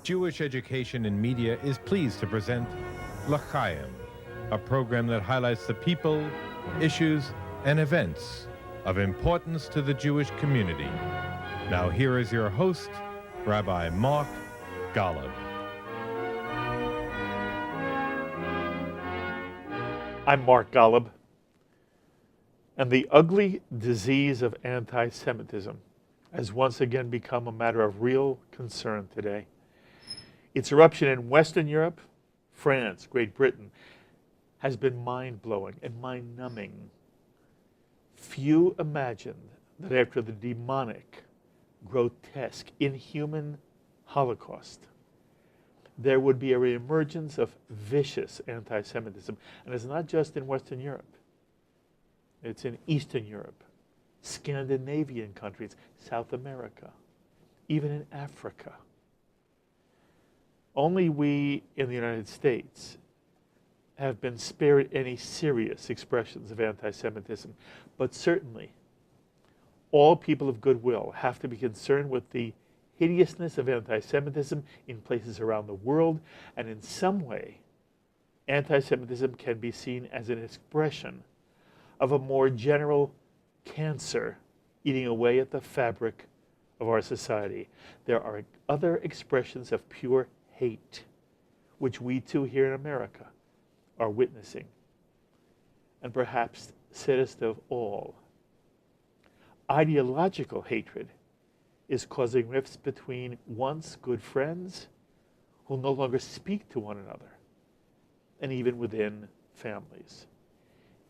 Jewish Education in Media is pleased to present L'Chaim, a program that highlights the people, issues, and events of importance to the Jewish community. Now here is your host, Rabbi Mark Golub. I'm Mark Golub, and the ugly disease of anti-Semitism has once again become a matter of real concern today. Its eruption in Western Europe, France, Great Britain, has been mind-blowing and mind-numbing. Few imagined that after the demonic, grotesque, inhuman Holocaust, there would be a reemergence of vicious anti-Semitism. And it's not just in Western Europe. It's in Eastern Europe, Scandinavian countries, South America, even in Africa. Only we in the United States have been spared any serious expressions of anti-Semitism. But certainly, all people of goodwill have to be concerned with the hideousness of anti-Semitism in places around the world, and in some way, anti-Semitism can be seen as an expression of a more general cancer eating away at the fabric of our society. There are other expressions of pure hate, which we too here in America are witnessing. And perhaps saddest of all, ideological hatred is causing rifts between once good friends who no longer speak to one another, and even within families.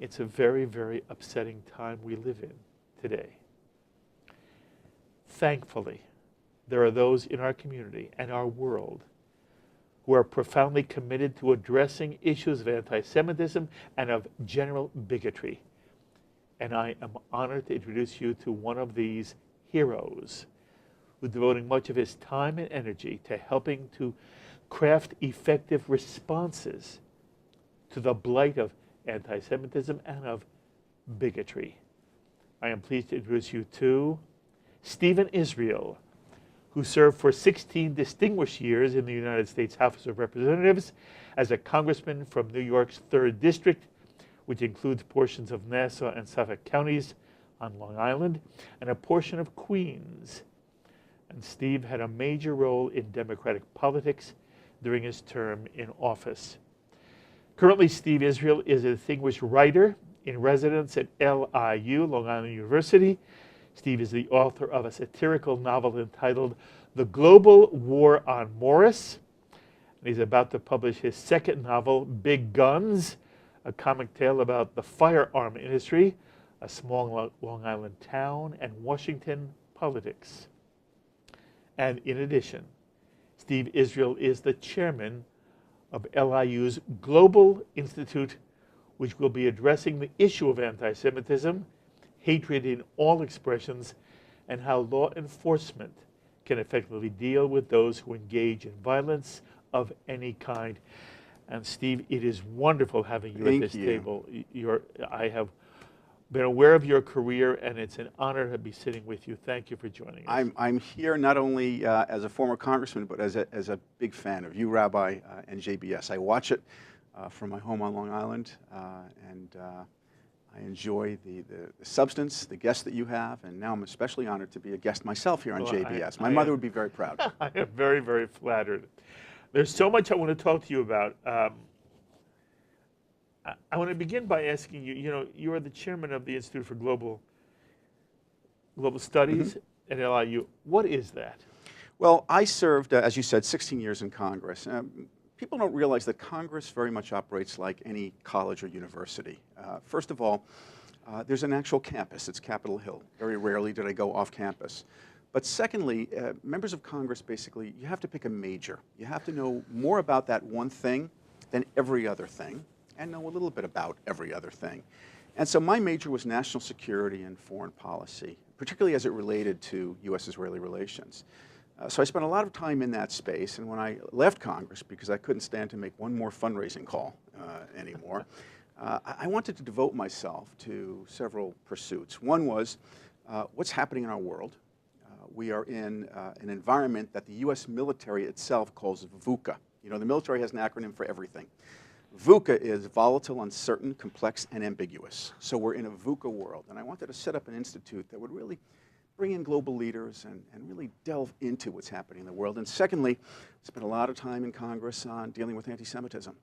It's a very, very upsetting time we live in today. Thankfully, there are those in our community and our world who are profoundly committed to addressing issues of anti-Semitism and of general bigotry. And I am honored to introduce you to one of these heroes who's devoting much of his time and energy to helping to craft effective responses to the blight of anti-Semitism and of bigotry. I am pleased to introduce you to Steve Israel, who served for 16 distinguished years in the United States House of Representatives as a congressman from New York's 3rd District, which includes portions of Nassau and Suffolk counties on Long Island, and a portion of Queens. And Steve had a major role in Democratic politics during his term in office. Currently, Steve Israel is a distinguished writer in residence at LIU, Long Island University. Steve is the author of a satirical novel entitled The Global War on Morris. And he's about to publish his second novel, Big Guns, a comic tale about the firearm industry, a small Long Island town, and Washington politics. And in addition, Steve Israel is the chairman of LIU's Global Institute, which will be addressing the issue of anti-Semitism, hatred in all expressions, and how law enforcement can effectively deal with those who engage in violence of any kind. And Steve, it is wonderful having you at this table. I have been aware of your career, and it's an honor to be sitting with you. Thank you for joining us. I'm here not only as a former congressman, but as a big fan of you, Rabbi, and JBS. I watch it from my home on Long Island, and I enjoy the substance, the guests that you have, and now I'm especially honored to be a guest myself here on JBS. My mother would be very proud. I am very, very flattered. There's so much I want to talk to you about. I want to begin by asking you, you are the chairman of the Institute for Global Studies at LIU. What is that? Well, I served, as you said, 16 years in Congress. People don't realize that Congress very much operates like any college or university. First of all, there's an actual campus. It's Capitol Hill. Very rarely did I go off campus. But secondly, members of Congress, basically, you have to pick a major. You have to know more about that one thing than every other thing, and know a little bit about every other thing. And so my major was national security and foreign policy, particularly as it related to U.S.-Israeli relations. So I spent a lot of time in that space, and when I left Congress, because I couldn't stand to make one more fundraising call anymore, I wanted to devote myself to several pursuits. One was what's happening in our world, we are in an environment that the U.S. military itself calls VUCA. You know, the military has an acronym for everything. VUCA is volatile, uncertain, complex, and ambiguous. So we're in a VUCA world. And I wanted to set up an institute that would really bring in global leaders and really delve into what's happening in the world. And secondly, spent a lot of time in Congress on dealing with anti-Semitism.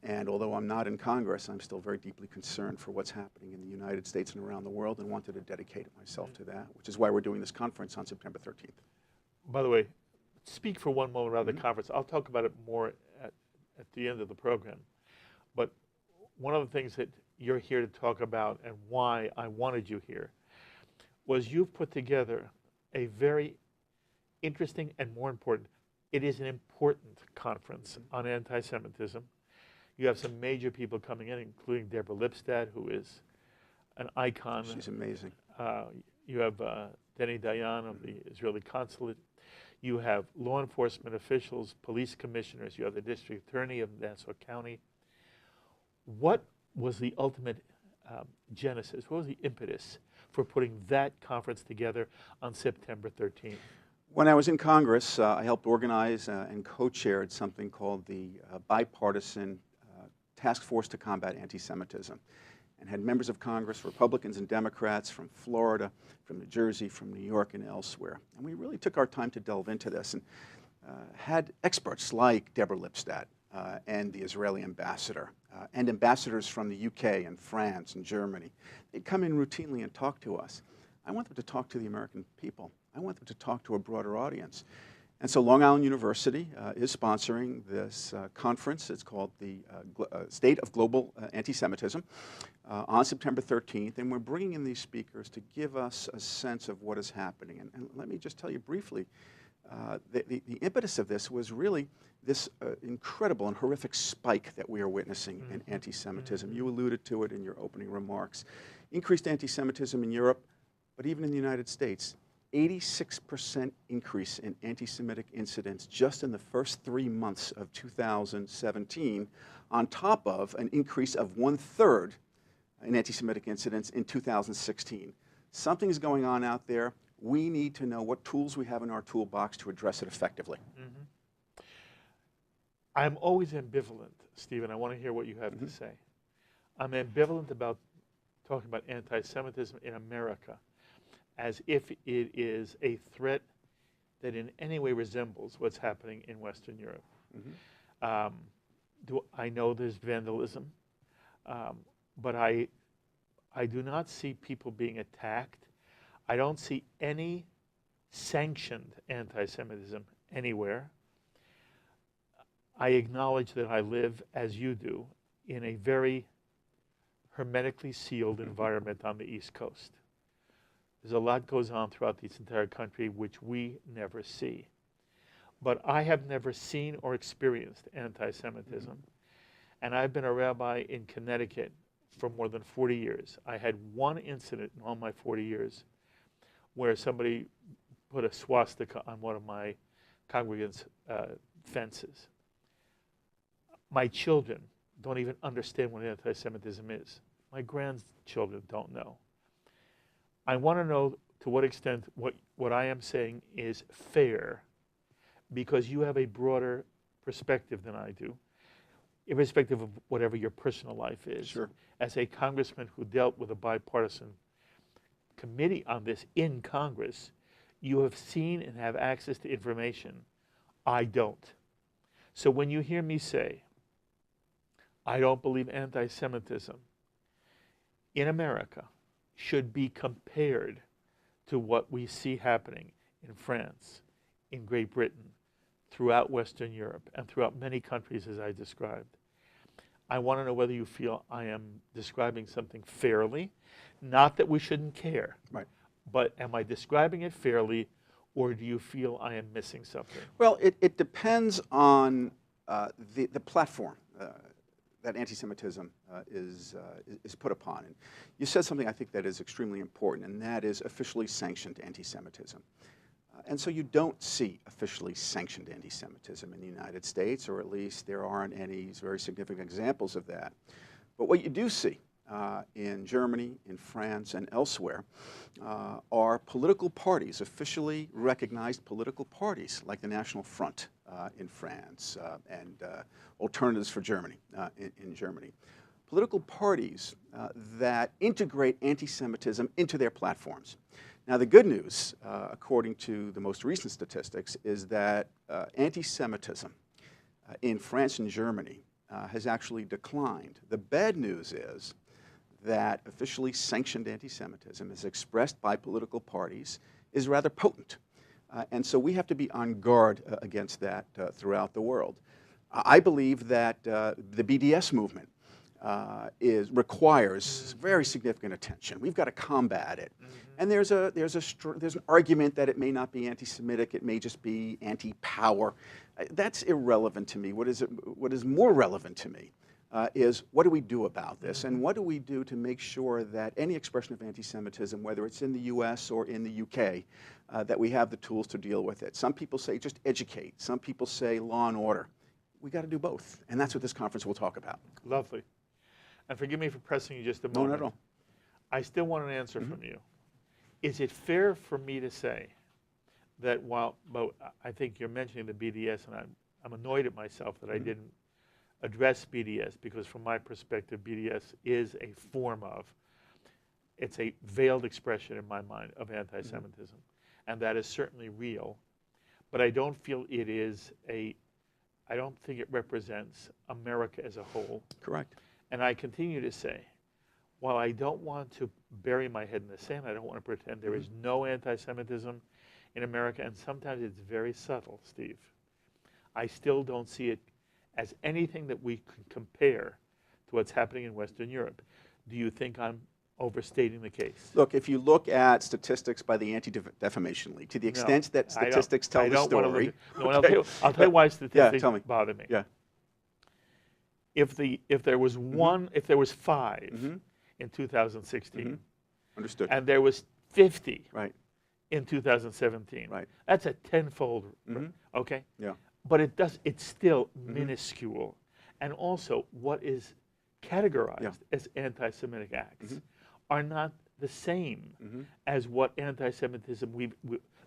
And although I'm not in Congress, I'm still very deeply concerned for what's happening in the United States and around the world, and wanted to dedicate myself to that, which is why we're doing this conference on September 13th. By the way, speak for one moment around the conference. I'll talk about it more at the end of the program. But one of the things that you're here to talk about and why I wanted you here was you've put together a very interesting and more important, it is an important conference on anti-Semitism. You have some major people coming in, including Deborah Lipstadt, who is an icon. She's amazing. You have Denny Dayan of the Israeli consulate. You have law enforcement officials, police commissioners. You have the district attorney of Nassau County. What was the ultimate genesis? What was the impetus for putting that conference together on September 13th? When I was in Congress, I helped organize and co-chaired something called the Bipartisan Task Force to Combat Anti-Semitism, and had members of Congress, Republicans and Democrats from Florida, from New Jersey, from New York, and elsewhere. And we really took our time to delve into this and had experts like Deborah Lipstadt and the Israeli ambassador, and ambassadors from the UK and France and Germany. They'd come in routinely and talk to us. I want them to talk to the American people. I want them to talk to a broader audience. And so Long Island University is sponsoring this conference. It's called the State of Global Anti-Semitism on September 13th. And we're bringing in these speakers to give us a sense of what is happening. And let me just tell you briefly, the impetus of this was really this incredible and horrific spike that we are witnessing in anti-Semitism. You alluded to it in your opening remarks. Increased anti-Semitism in Europe, but even in the United States. 86% increase in anti-Semitic incidents just in the first 3 months of 2017, on top of an increase of 1/3 in anti-Semitic incidents in 2016. Something's going on out there. We need to know what tools we have in our toolbox to address it effectively. I'm always ambivalent, Stephen. I want to hear what you have to say. I'm ambivalent about talking about anti-Semitism in America as if it is a threat that in any way resembles what's happening in Western Europe. I know there's vandalism, but I do not see people being attacked. I don't see any sanctioned anti-Semitism anywhere. I acknowledge that I live, as you do, in a very hermetically sealed environment on the East Coast. There's a lot goes on throughout this entire country which we never see. But I have never seen or experienced anti-Semitism. And I've been a rabbi in Connecticut for more than 40 years. I had one incident in all my 40 years where somebody put a swastika on one of my congregants' fences. My children don't even understand what anti-Semitism is. My grandchildren don't know. I want to know to what extent what I am saying is fair, because you have a broader perspective than I do, irrespective of whatever your personal life is. Sure. As a congressman who dealt with a bipartisan committee on this in Congress, you have seen and have access to information. I don't. So when you hear me say, I don't believe anti-Semitism in America should be compared to what we see happening in France, in Great Britain, throughout Western Europe, and throughout many countries as I described. I want to know whether you feel I am describing something fairly, not that we shouldn't care, Right. but am I describing it fairly, or do you feel I am missing something? Well, it depends on the platform that anti-Semitism is put upon. And you said something I think that is extremely important, and that is officially sanctioned anti-Semitism. And so you don't see officially sanctioned anti-Semitism in the United States, or at least there aren't any very significant examples of that. But what you do see in Germany, in France, and elsewhere are political parties, officially recognized political parties, like the National Front in France and Alternatives for Germany in Germany. Political parties that integrate anti-Semitism into their platforms. Now, the good news, according to the most recent statistics, is that anti-Semitism in France and Germany has actually declined. The bad news is that officially sanctioned anti-Semitism, as expressed by political parties, is rather potent. And so we have to be on guard against that throughout the world. I believe that the BDS movement requires very significant attention. We've got to combat it. And there's an argument that it may not be anti-Semitic, it may just be anti-power. That's irrelevant to me. What is more relevant to me is what do we do about this, and what do we do to make sure that any expression of anti-Semitism, whether it's in the US or in the UK, that we have the tools to deal with it. Some people say just educate. Some people say law and order. We got to do both, and that's what this conference will talk about. Lovely. And forgive me for pressing you just a moment. No, not at all. I still want an answer from you. Is it fair for me to say that while I think you're mentioning the BDS, and I'm annoyed at myself that I didn't address BDS, because from my perspective, BDS is a form of, it's a veiled expression in my mind of anti-Semitism. And that is certainly real. But I don't feel it is I don't think it represents America as a whole. Correct. And I continue to say, while I don't want to bury my head in the sand, I don't want to pretend there is no anti-Semitism in America, and sometimes it's very subtle, Steve. I still don't see it as anything that we can compare to what's happening in Western Europe. Do you think I'm overstating the case? Look, if you look at statistics by the Anti-Defamation League, to the extent that statistics tell the story. I'll tell you why statistics bother me. Yeah. If there was if there was 5 in 2016, understood, and there was 50 right in 2017, right, that's a tenfold. Okay. Yeah. But it's still minuscule, and also what is categorized as anti-Semitic acts are not the same as what anti-Semitism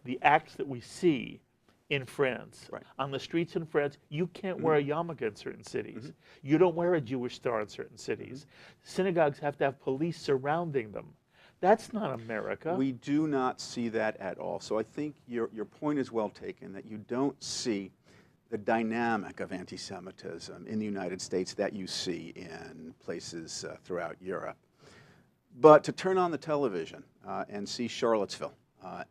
the acts that we see in France. Right. On the streets in France, you can't wear a yarmulke in certain cities. You don't wear a Jewish star in certain cities. Synagogues have to have police surrounding them. That's not America. We do not see that at all. So I think your point is well taken, that you don't see the dynamic of anti-Semitism in the United States that you see in places throughout Europe. But to turn on the television and see Charlottesville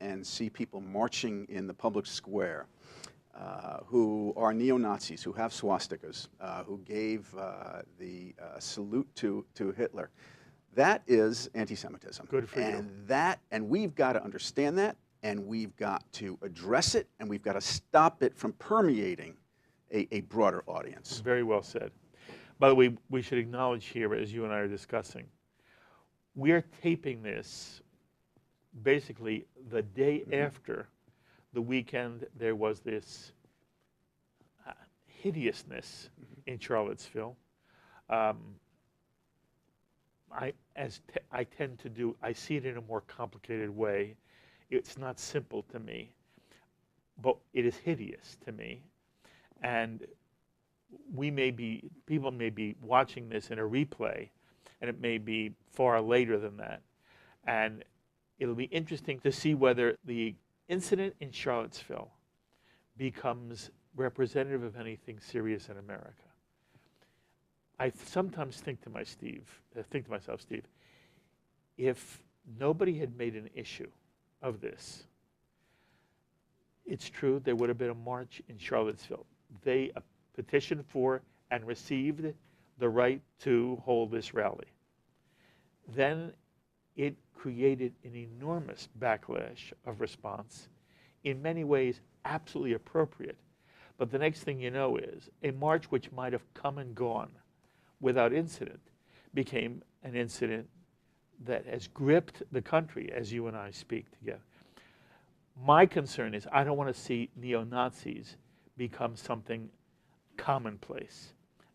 and see people marching in the public square who are neo-Nazis, who have swastikas, who gave the salute to Hitler, that is anti-Semitism. Good for you. And we've got to understand that, and we've got to address it, and we've got to stop it from permeating a broader audience. Very well said. By the way, we should acknowledge here, as you and I are discussing, we're taping this basically the day after the weekend there was this hideousness in Charlottesville. I tend to do, I see it in a more complicated way. It's not simple to me, but it is hideous to me. And people may be watching this in a replay, and it may be far later than that. And it'll be interesting to see whether the incident in Charlottesville becomes representative of anything serious in America. I sometimes think to myself, Steve, if nobody had made an issue of this, it's true there would have been a march in Charlottesville. They petitioned for and received the right to hold this rally. Then it created an enormous backlash of response, in many ways absolutely appropriate. But the next thing you know is a march which might have come and gone without incident became an incident that has gripped the country as you and I speak together. My concern is I don't want to see neo-Nazis become something commonplace.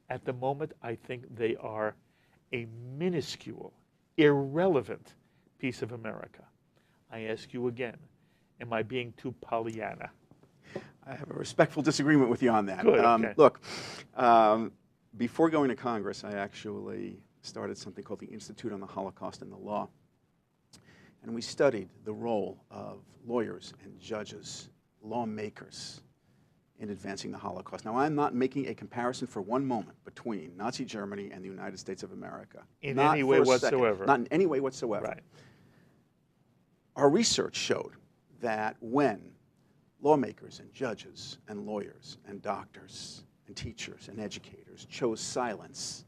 At the moment, I think they are a minuscule, irrelevant piece of America. I ask you again, am I being too Pollyanna? I have a respectful disagreement with you on that. Good, okay. Look, before going to Congress, I actually started something called the Institute on the Holocaust and the Law. And we studied the role of lawyers and judges, lawmakers, in advancing the Holocaust. Now, I'm not making a comparison for one moment between Nazi Germany and the United States of America. In Not any for way a second. whatsoever. Not in any way whatsoever. Right. Our research showed that when lawmakers and judges and lawyers and doctors and teachers and educators chose silence,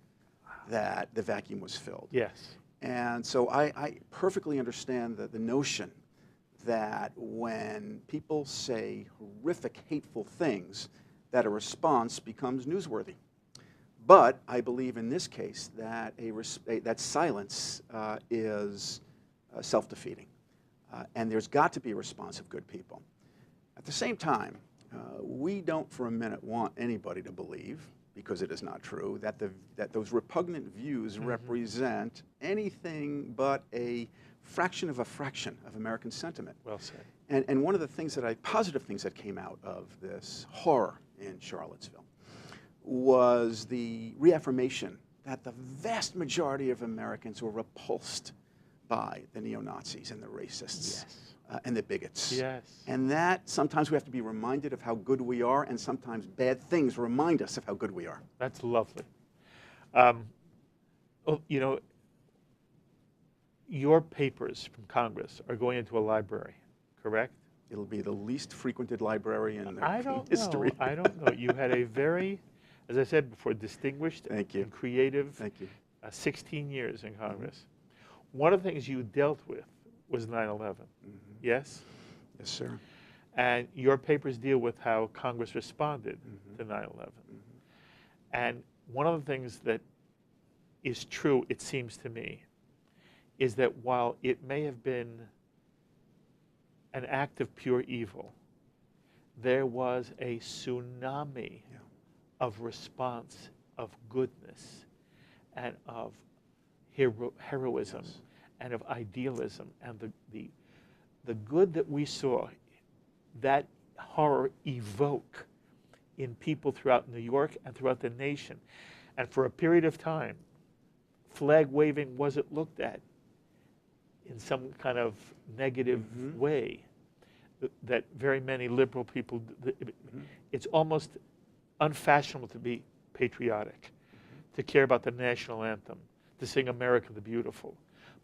that the vacuum was filled. Yes. And so I perfectly understand the notion that when people say horrific, hateful things, that a response becomes newsworthy. But I believe in this case that that silence is self-defeating. And there's got to be a response of good people. At the same time, we don't for a minute want anybody to believe, because it is not true, that those repugnant views represent anything but a fraction of American sentiment. Well said. And one of the things positive things that came out of this horror in Charlottesville was the reaffirmation that the vast majority of Americans were repulsed by the neo-Nazis and the racists. Yes. And the bigots. Yes. And that sometimes we have to be reminded of how good we are, and sometimes bad things remind us of how good we are. That's lovely. You know, your papers from Congress are going into a library, correct? It'll be the least frequented library in know. history. I don't know. You had a very, as I said before, distinguished Thank you. and creative Thank you. 16 years in Congress. One of the things you dealt with was 9/11. Yes? Yes, sir. And your papers deal with how Congress responded to 9/11. And one of the things that is true, it seems to me, is that while it may have been an act of pure evil, there was a tsunami of response, of goodness, and of heroism, and of idealism, and the good that we saw, that horror evoke in people throughout New York and throughout the nation. And for a period of time, flag waving wasn't looked at in some kind of negative way that very many liberal people, it's almost unfashionable to be patriotic, to care about the national anthem, to sing America the Beautiful.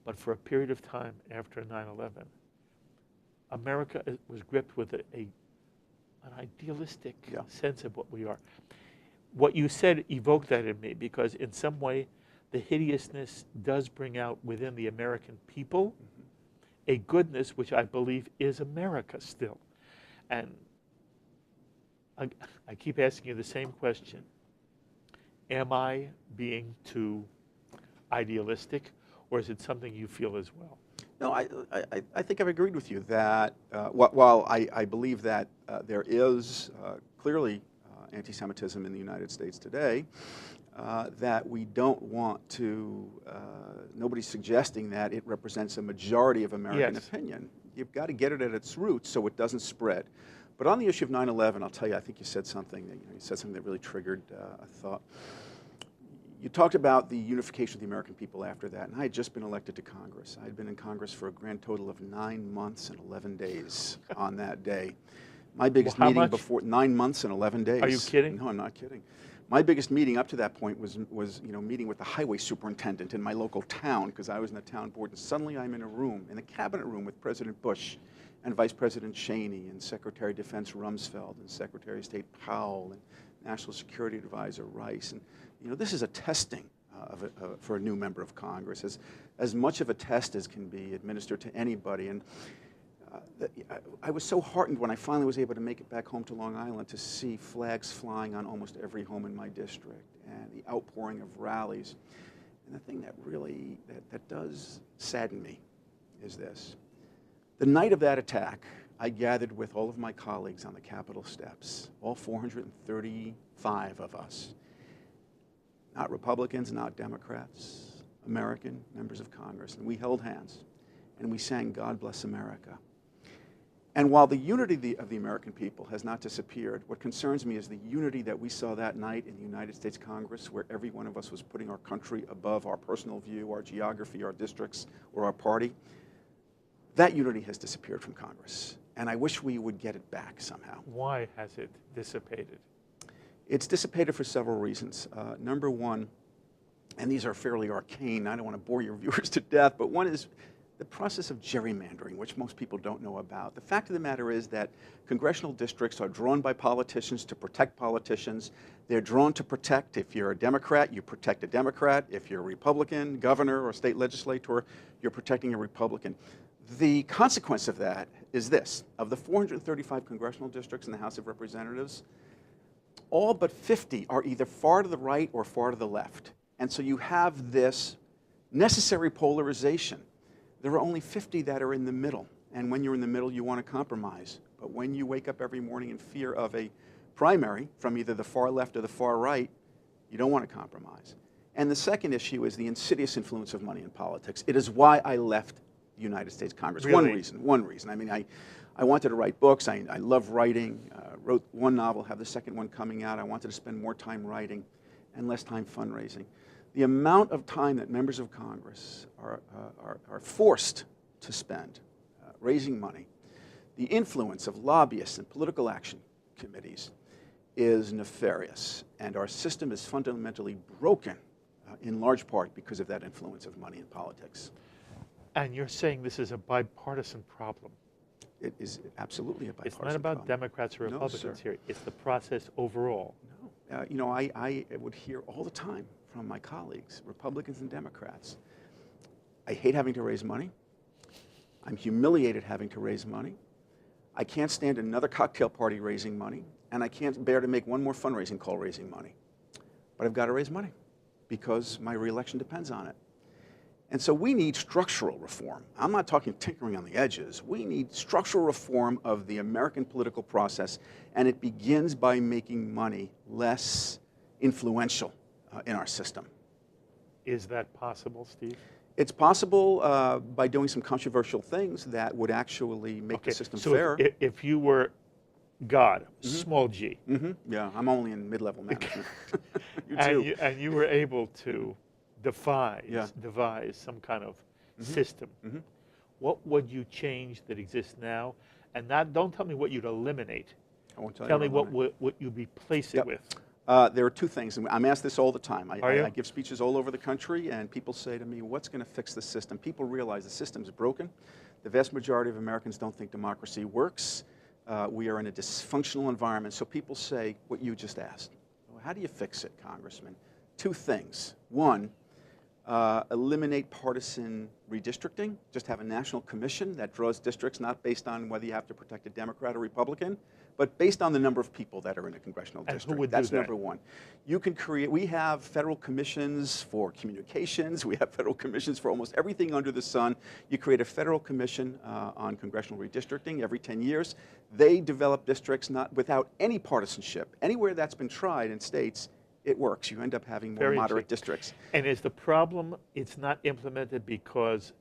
But for a period of time after 9/11, America was gripped with an idealistic sense of what we are. What you said evoked that in me, because in some way, the hideousness does bring out within the American people a goodness which I believe is America still. And I keep asking you the same question. Am I being too idealistic, or is it something you feel as well? No, I think I've agreed with you that while I believe that there is clearly anti-Semitism in the United States today, that we don't want to, nobody's suggesting that it represents a majority of American opinion. You've got to get it at its roots so it doesn't spread. But on the issue of 9/11, I'll tell you, I think you said something that really triggered a thought. You talked about the unification of the American people after that, and I had just been elected to Congress. I had been in Congress for a grand total of 9 months and 11 days on that day. My biggest meeting before 9 months and 11 days. Are you kidding? No, I'm not kidding. My biggest meeting up to that point was meeting with the highway superintendent in my local town, because I was in the town board, and suddenly I'm in a room, in the cabinet room, with President Bush and Vice President Cheney and Secretary of Defense Rumsfeld and Secretary of State Powell and National Security Advisor Rice. And this is a testing for a new member of Congress, as much of a test as can be administered to anybody. And I was so heartened when I finally was able to make it back home to Long Island to see flags flying on almost every home in my district, and the outpouring of rallies. And the thing that really that does sadden me is this. The night of that attack, I gathered with all of my colleagues on the Capitol steps, all 435 of us. Not Republicans, not Democrats, American members of Congress, and we held hands, and we sang God Bless America. And while the unity of the American people has not disappeared, what concerns me is the unity that we saw that night in the United States Congress, where every one of us was putting our country above our personal view, our geography, our districts, or our party. That unity has disappeared from Congress, and I wish we would get it back somehow. Why has it dissipated? It's dissipated for several reasons. Number one, and these are fairly arcane, I don't want to bore your viewers to death, but one is the process of gerrymandering, which most people don't know about. The fact of the matter is that congressional districts are drawn by politicians to protect politicians. They're drawn to protect, if you're a Democrat, you protect a Democrat. If you're a Republican, governor or state legislator, you're protecting a Republican. The consequence of that is this: of the 435 congressional districts in the House of Representatives, all but 50 are either far to the right or far to the left. And so you have this necessary polarization. There are only 50 that are in the middle, and when you're in the middle, you want to compromise. But when you wake up every morning in fear of a primary from either the far left or the far right, you don't want to compromise. And the second issue is the insidious influence of money in politics. It is why I left the United States Congress. Really? One reason. I mean, I wanted to write books. I love writing. Wrote one novel, have the second one coming out. I wanted to spend more time writing and less time fundraising. The amount of time that members of Congress are forced to spend raising money, the influence of lobbyists and political action committees is nefarious, and our system is fundamentally broken in large part because of that influence of money in politics. And you're saying this is a bipartisan problem. It is absolutely a bipartisan It's not about problem. Democrats or Republicans here. It's the process overall. No. You know, I would hear all the time from my colleagues, Republicans and Democrats, I hate having to raise money. I'm humiliated having to raise money. I can't stand another cocktail party raising money, and I can't bear to make one more fundraising call raising money. But I've got to raise money because my reelection depends on it. And so we need structural reform. I'm not talking tinkering on the edges. We need structural reform of the American political process, and it begins by making money less influential in our system. Is that possible, Steve? It's possible by doing some controversial things that would actually make the system fair. So if you were God, small g. Yeah, I'm only in mid-level management. You too. And you were able to devise some kind of system, what would you change that exists now? And don't tell me what you'd eliminate. I won't tell you. Tell me what you'd replace it with. There are two things, and I'm asked this all the time. I give speeches all over the country, and people say to me, what's going to fix the system? People realize the system's broken. The vast majority of Americans don't think democracy works. We are in a dysfunctional environment. So people say what you just asked. Well, how do you fix it, Congressman? Two things. One, eliminate partisan redistricting. Just have a national commission that draws districts not based on whether you have to protect a Democrat or Republican, but based on the number of people that are in a congressional district. Who would That's do that? number one. You can create, we have federal commissions for communications. We have federal commissions for almost everything under the sun. You create a federal commission on congressional redistricting every 10 years. They develop districts without any partisanship. Anywhere that's been tried in states, it works. You end up having more moderate districts. And is the problem it's not implemented because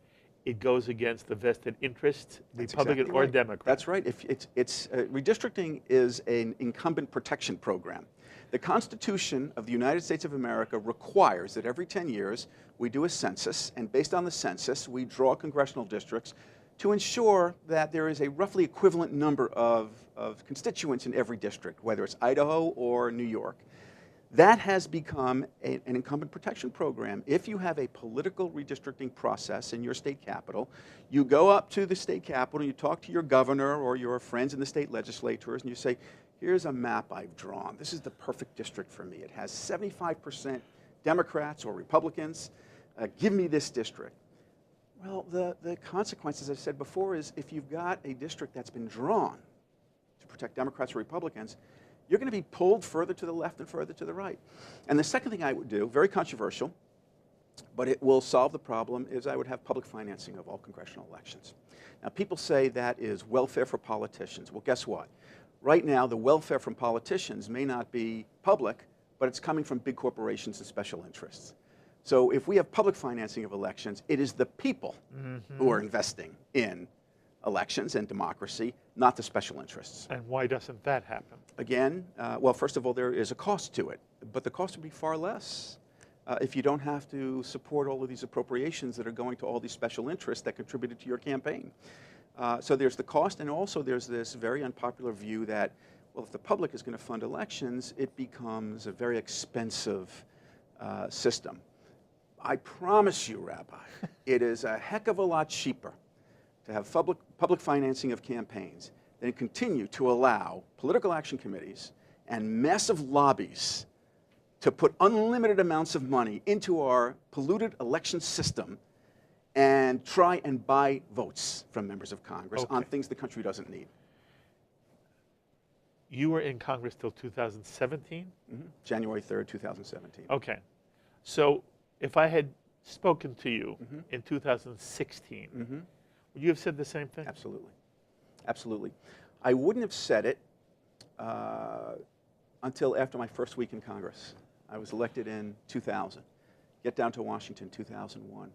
it goes against the vested interests, Republican or Democrat? That's right. Redistricting is an incumbent protection program. The Constitution of the United States of America requires that every 10 years we do a census, and based on the census, we draw congressional districts to ensure that there is a roughly equivalent number of constituents in every district, whether it's Idaho or New York. That has become an incumbent protection program. If you have a political redistricting process in your state capital, you go up to the state capital and you talk to your governor or your friends in the state legislators and you say, here's a map I've drawn. This is the perfect district for me. It has 75% Democrats or Republicans. Give me this district. Well, the consequence, as I said before, is if you've got a district that's been drawn to protect Democrats or Republicans, you're going to be pulled further to the left and further to the right. And the second thing I would do, very controversial, but it will solve the problem, is I would have public financing of all congressional elections. Now, people say that is welfare for politicians. Well, guess what? Right now, the welfare from politicians may not be public, but it's coming from big corporations and special interests. So if we have public financing of elections, it is the people who are investing in elections and democracy, not the special interests. And why doesn't that happen? Again, well, first of all, there is a cost to it, but the cost would be far less if you don't have to support all of these appropriations that are going to all these special interests that contributed to your campaign. So there's the cost, and also there's this very unpopular view that, well, if the public is going to fund elections, it becomes a very expensive system. I promise you, Rabbi, it is a heck of a lot cheaper to have public financing of campaigns than continue to allow political action committees and massive lobbies to put unlimited amounts of money into our polluted election system and try and buy votes from members of Congress on things the country doesn't need. You were in Congress till 2017? January 3rd, 2017. Okay. So if I had spoken to you in 2016, would you have said the same thing? Absolutely. Absolutely. I wouldn't have said it until after my first week in Congress. I was elected in 2000. Get down to Washington, 2001.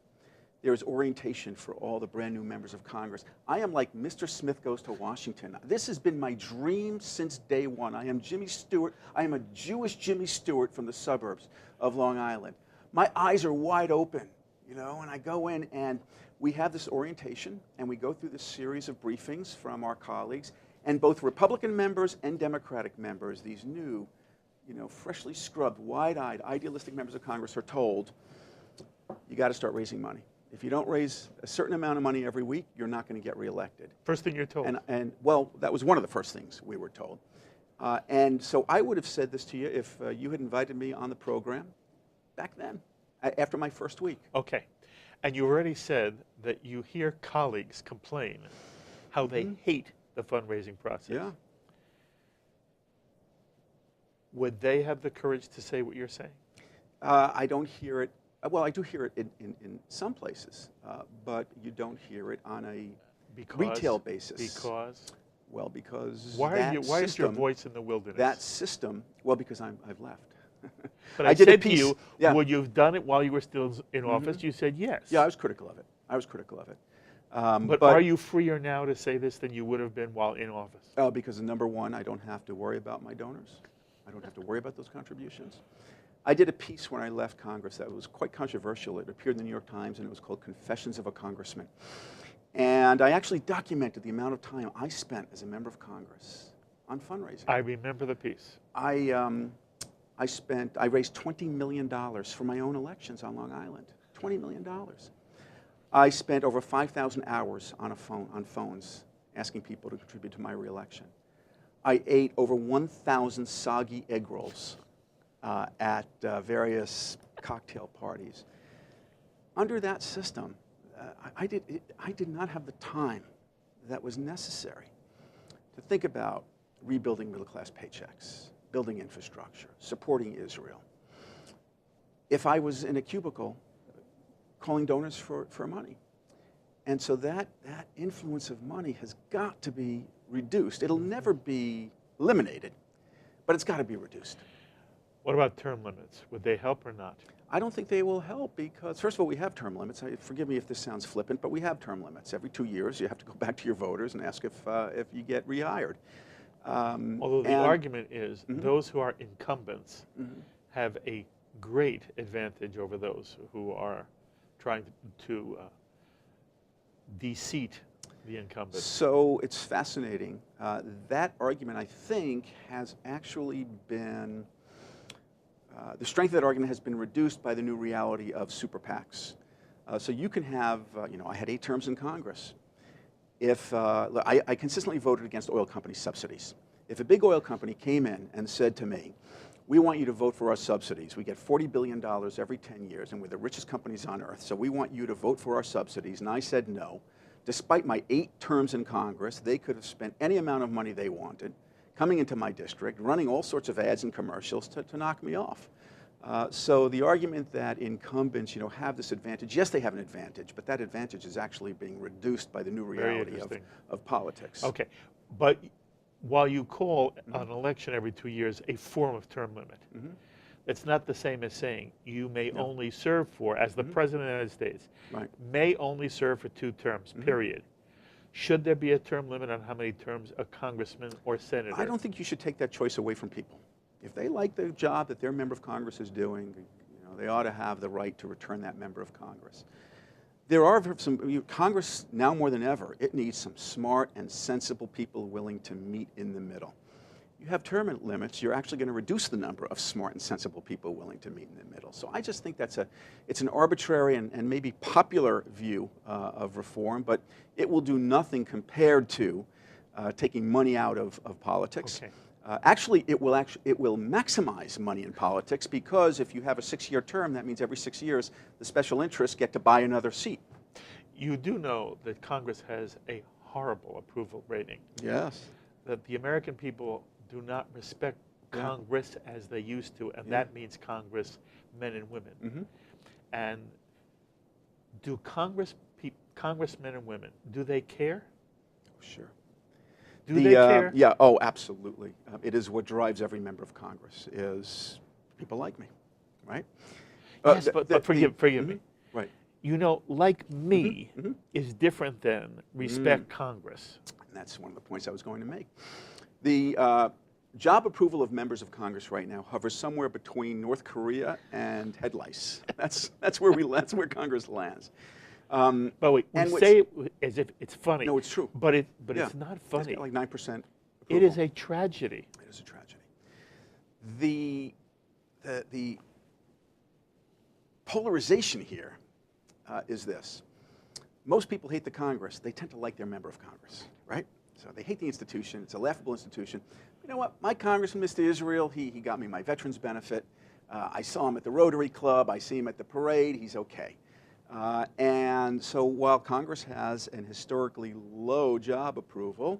There was orientation for all the brand new members of Congress. I am like Mr. Smith Goes to Washington. This has been my dream since day one. I am Jimmy Stewart. I am a Jewish Jimmy Stewart from the suburbs of Long Island. My eyes are wide open, you know, and I go in and we have this orientation and we go through this series of briefings from our colleagues, and both Republican members and Democratic members, these new, you know, freshly scrubbed, wide-eyed, idealistic members of Congress are told, you got to start raising money. If you don't raise a certain amount of money every week, you're not going to get reelected. First thing you're told. And well, that was one of the first things we were told. And so I would have said this to you if you had invited me on the program back then, after my first week. Okay. And you already said that you hear colleagues complain how they hate the fundraising process. Yeah. Would they have the courage to say what you're saying? I don't hear it. Well, I do hear it in some places, but you don't hear it on a retail basis. Because? Well, because why is your voice in the wilderness? That system, well, because I've left. But I said to you, would you have done it while you were still in office? You said yes. Yeah, I was critical of it. But are you freer now to say this than you would have been while in office? Oh, because number one, I don't have to worry about my donors. I don't have to worry about those contributions. I did a piece when I left Congress that was quite controversial. It appeared in the New York Times, and it was called Confessions of a Congressman. And I actually documented the amount of time I spent as a member of Congress on fundraising. I remember the piece. I raised $20 million for my own elections on Long Island. $20 million. I spent over 5,000 hours on phones asking people to contribute to my reelection. I ate over 1,000 soggy egg rolls at various cocktail parties. Under that system, I did not have the time that was necessary to think about rebuilding middle-class paychecks, building infrastructure, supporting Israel. If I was in a cubicle calling donors for money. And so that influence of money has got to be reduced. It'll never be eliminated, but it's got to be reduced. What about term limits? Would they help or not? I don't think they will help because, first of all, we have term limits. Forgive me if this sounds flippant, but we have term limits. Every 2 years, you have to go back to your voters and ask if you get rehired. Although the argument is those who are incumbents have a great advantage over those who are trying to de-seat the incumbent. So it's fascinating. That argument, I think, has actually been, the strength of that argument has been reduced by the new reality of super PACs. So you can have, I had 8 terms in Congress. If I consistently voted against oil company subsidies. If a big oil company came in and said to me, we want you to vote for our subsidies. We get $40 billion every 10 years, and we're the richest companies on earth, so we want you to vote for our subsidies. And I said no. Despite my 8 terms in Congress, they could have spent any amount of money they wanted, coming into my district, running all sorts of ads and commercials to knock me off. So the argument that incumbents, have this advantage, yes, they have an advantage, but that advantage is actually being reduced by the new reality of politics. Okay, but while you call an election every 2 years a form of term limit, It's not the same as saying you may No. only serve for, as the President of the United States, Right. may only serve for 2 terms, period. Should there be a term limit on how many terms a congressman or senator? I don't think you should take that choice away from people. If they like the job that their member of Congress is doing, they ought to have the right to return that member of Congress. There are Congress, now more than ever, it needs some smart and sensible people willing to meet in the middle. You have term limits, you're actually going to reduce the number of smart and sensible people willing to meet in the middle. So I just think it's an arbitrary and maybe popular view of reform, but it will do nothing compared to taking money out of politics. Okay. Actually, it will maximize money in politics, because if you have a 6-year term, that means every 6 years the special interests get to buy another seat. You do know that Congress has a horrible approval rating. Yes. That the American people do not respect Congress as they used to, and that means Congress men and women. And do congressmen and women, do they care? Sure. Do they care? Yeah, oh, absolutely. It is what drives every member of Congress, is people like me, right? Yes, but forgive me. Right. You know, like me is different than respect Congress. And that's one of the points I was going to make. The job approval of members of Congress right now hovers somewhere between North Korea and head lice. That's where Congress lands. But we say it as if it's funny. No, it's true. But it's not funny. It's got like 9% approval. It is a tragedy. It is a tragedy. The polarization here is this. Most people hate the Congress. They tend to like their member of Congress, right? So they hate the institution. It's a laughable institution. You know what? My Congressman, Mr. Israel, he got me my veterans benefit. I saw him at the Rotary Club. I see him at the parade. He's okay. And so while Congress has an historically low job approval,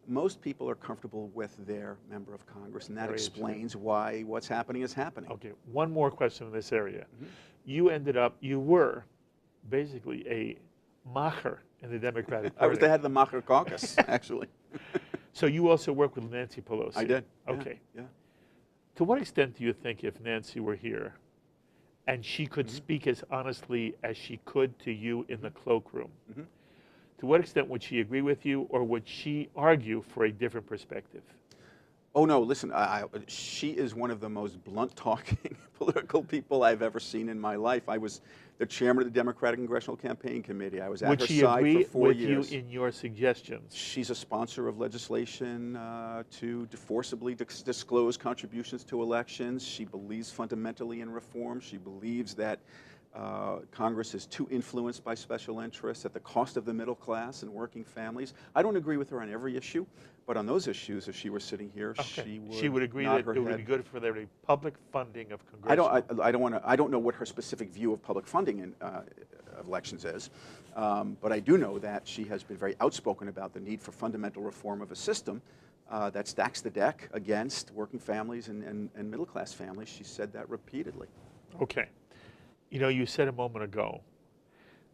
most people are comfortable with their member of Congress, and that explains why what's happening is happening. Okay, one more question in this area. You were basically a macher in the Democratic Party. I was the head of the Macher caucus, actually. So you also worked with Nancy Pelosi? I did. Okay. Yeah. To what extent do you think, if Nancy were here and she could speak as honestly as she could to you in the cloakroom, to what extent would she agree with you, or would she argue for a different perspective? Oh, no, listen, she is one of the most blunt-talking political people I've ever seen in my life. I was the chairman of the Democratic Congressional Campaign Committee. I was at her side for 4 years. Would she agree with you in your suggestions? She's a sponsor of legislation to forcibly disclose contributions to elections. She believes fundamentally in reform. She believes that Congress is too influenced by special interests at the cost of the middle class and working families. I don't agree with her on every issue, but on those issues, if she were sitting here, she would agree that it would be good for there to be public funding of congressional. I don't know what her specific view of public funding in elections is, but I do know that she has been very outspoken about the need for fundamental reform of a system that stacks the deck against working families and middle class families. She said that repeatedly. Okay. You know, you said a moment ago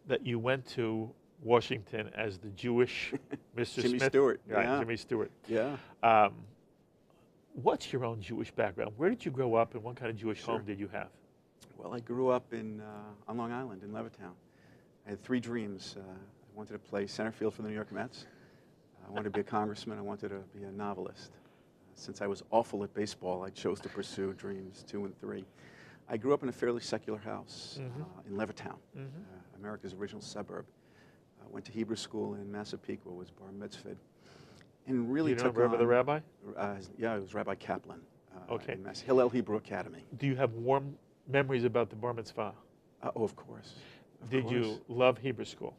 that you went to Washington as the Jewish Mr. Jimmy Smith. Stewart. Right, Yeah. Jimmy Stewart. Yeah. What's your own Jewish background? Where did you grow up, and what kind of Jewish home did you have? Well, I grew up on Long Island in Levittown. I had 3 dreams. I wanted to play center field for the New York Mets. I wanted to be a congressman. I wanted to be a novelist. Since I was awful at baseball, I chose to pursue dreams 2 and 3. I grew up in a fairly secular house in Levittown, America's original suburb. Went to Hebrew school in Massapequa, was bar mitzvahed, and really took on the rabbi? Yeah, it was Rabbi Kaplan. Okay. In Hillel Hebrew Academy. Do you have warm memories about the bar mitzvah? Oh, of course. Did you love Hebrew school?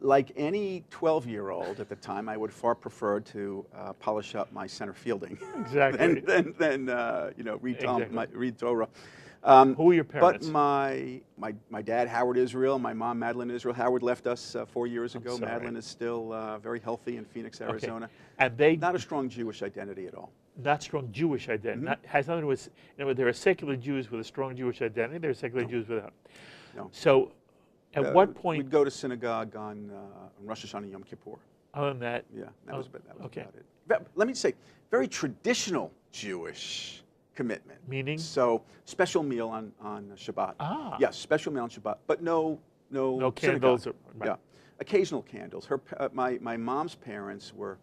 Like any 12-year-old at the time, I would far prefer to polish up my center fielding Exactly. than read Torah. Who were your parents? But my dad, Howard Israel, my mom, Madeline Israel. Howard left us 4 years ago. Madeline is still very healthy in Phoenix, Arizona. Okay. And they not a strong Jewish identity at all. Not strong Jewish identity. Has nothing to do with. There are secular Jews with a strong Jewish identity. There are secular Jews without. No. So, at what point? We'd go to synagogue on Rosh Hashanah Yom Kippur. Other than that? Yeah, that was okay. about it. Let me say, very traditional Jewish commitment. Meaning? So special meal on Shabbat. Ah. Yes, special meal on Shabbat, but no candles. synagogue. Right. Yeah, occasional candles. My mom's parents were